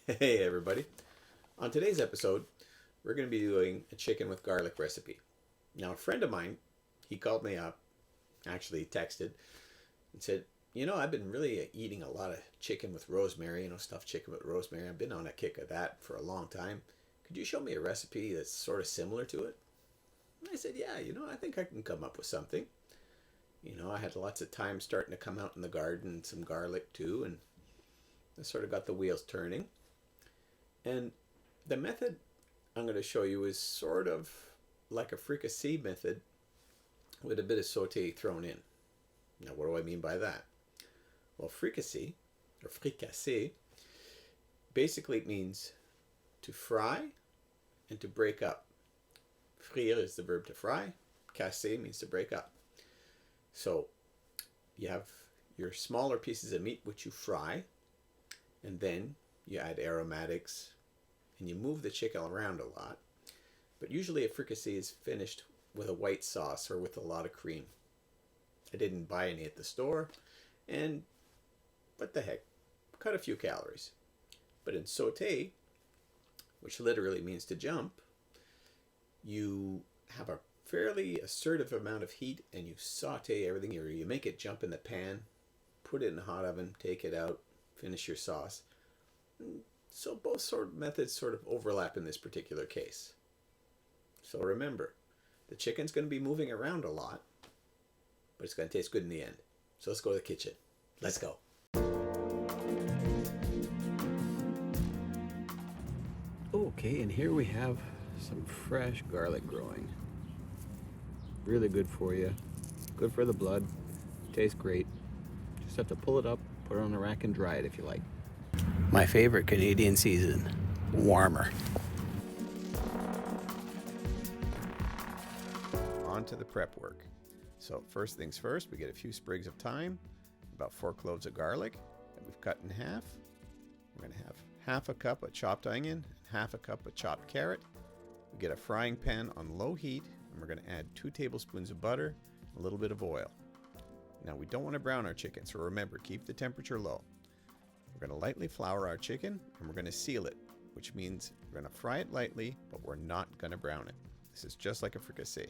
Hey everybody. On today's episode, we're going to be doing a chicken with garlic recipe. Now, a friend of mine, he called me up, actually texted, and said, I've been really eating a lot of chicken with rosemary, stuffed chicken with rosemary. I've been on a kick of that for a long time. Could you show me a recipe that's sort of similar to it? And I said, yeah, I think I can come up with something. I had lots of thyme starting to come out in the garden, some garlic too, and I sort of got the wheels turning. And the method I'm going to show you is sort of like a fricassee method with a bit of saute thrown in. Now, what do I mean by that? Well, fricassee, or fricasée, basically means to fry and to break up. Frire is the verb to fry. Casser means to break up. So you have your smaller pieces of meat which you fry, and then you add aromatics, and you move the chicken around a lot. But usually a fricassee is finished with a white sauce or with a lot of cream. I didn't buy any at the store, and what the heck, cut a few calories. But in saute, which literally means to jump, you have a fairly assertive amount of heat and you saute everything. You make it jump in the pan, put it in the hot oven, take it out, finish your sauce. So both sort of methods sort of overlap in this particular case. So remember, the chicken's going to be moving around a lot, but it's going to taste good in the end. So let's go to the kitchen. Let's go. Okay, and here we have some fresh garlic growing. Really good for you. Good for the blood. Tastes great. Just have to pull it up, put it on a rack and dry it if you like. My favorite Canadian season, warmer. On to the prep work. So first things first, we get a few sprigs of thyme, about 4 cloves of garlic that we've cut in half. We're going to have half a cup of chopped onion and half a cup of chopped carrot. We get a frying pan on low heat, and we're going to add 2 tablespoons of butter, a little bit of oil. Now we don't want to brown our chicken, so remember, keep the temperature low. We're going to lightly flour our chicken, and we're going to seal it, which means we're going to fry it lightly, but we're not going to brown it. This is just like a fricassee.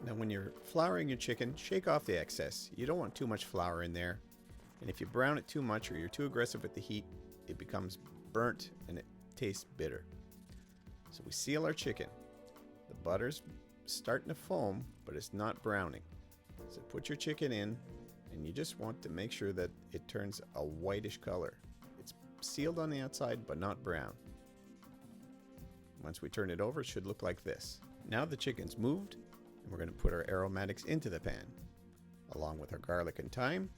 Now when you're flouring your chicken, shake off the excess. You don't want too much flour in there. And if you brown it too much or you're too aggressive with the heat, it becomes burnt and it tastes bitter. So we seal our chicken. The butter's starting to foam, but it's not browning. So put your chicken in, and you just want to make sure that it turns a whitish color. It's sealed on the outside, but not brown. Once we turn it over, it should look like this. Now the chicken's moved, and we're going to put our aromatics into the pan, along with our garlic and thyme.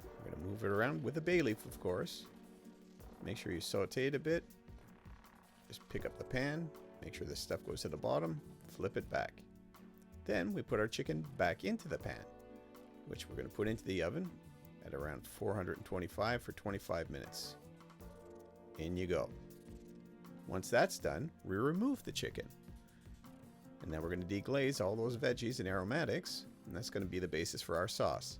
We're going to move it around with a bay leaf, of course. Make sure you saute it a bit. Just pick up the pan, make sure this stuff goes to the bottom, flip it back. Then we put our chicken back into the pan, which we're going to put into the oven at around 425 for 25 minutes. In you go. Once that's done, we remove the chicken. And then we're going to deglaze all those veggies and aromatics, and that's going to be the basis for our sauce.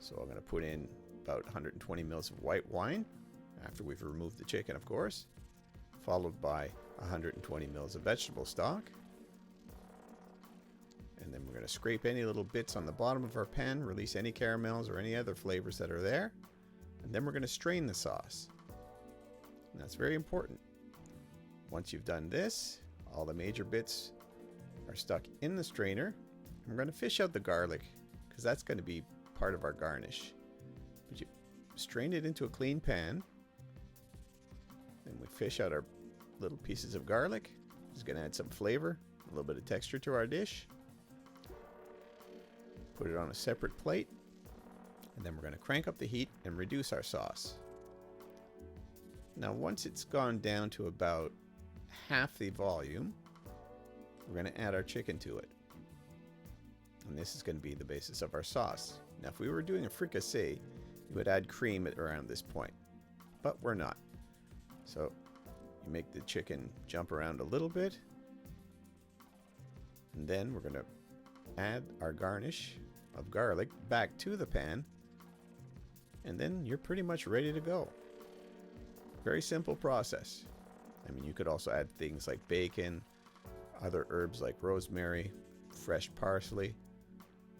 So I'm going to put in about 120 mils of white wine, after we've removed the chicken, of course, followed by 120 mils of vegetable stock. And then we're going to scrape any little bits on the bottom of our pan, release any caramels or any other flavors that are there. And then we're going to strain the sauce. And that's very important. Once you've done this, all the major bits are stuck in the strainer. And we're going to fish out the garlic, because that's going to be part of our garnish. But you strain it into a clean pan. Then we fish out our little pieces of garlic. It's going to add some flavor, a little bit of texture to our dish. Put it on a separate plate, and then we're going to crank up the heat and reduce our sauce. Now once it's gone down to about half the volume, we're going to add our chicken to it. And this is going to be the basis of our sauce. Now if we were doing a fricassee, you would add cream at around this point, but we're not. So you make the chicken jump around a little bit, and then we're going to add our garnish of garlic back to the pan, and then you're pretty much ready to go. Very simple process. I mean, you could also add things like bacon, other herbs like rosemary, fresh parsley,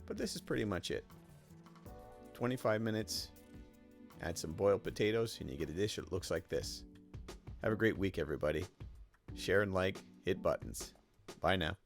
but this is pretty much it. 25 minutes, add some boiled potatoes, and you get a dish that looks like this. Have a great week, everybody. Share and like, hit buttons. Bye now.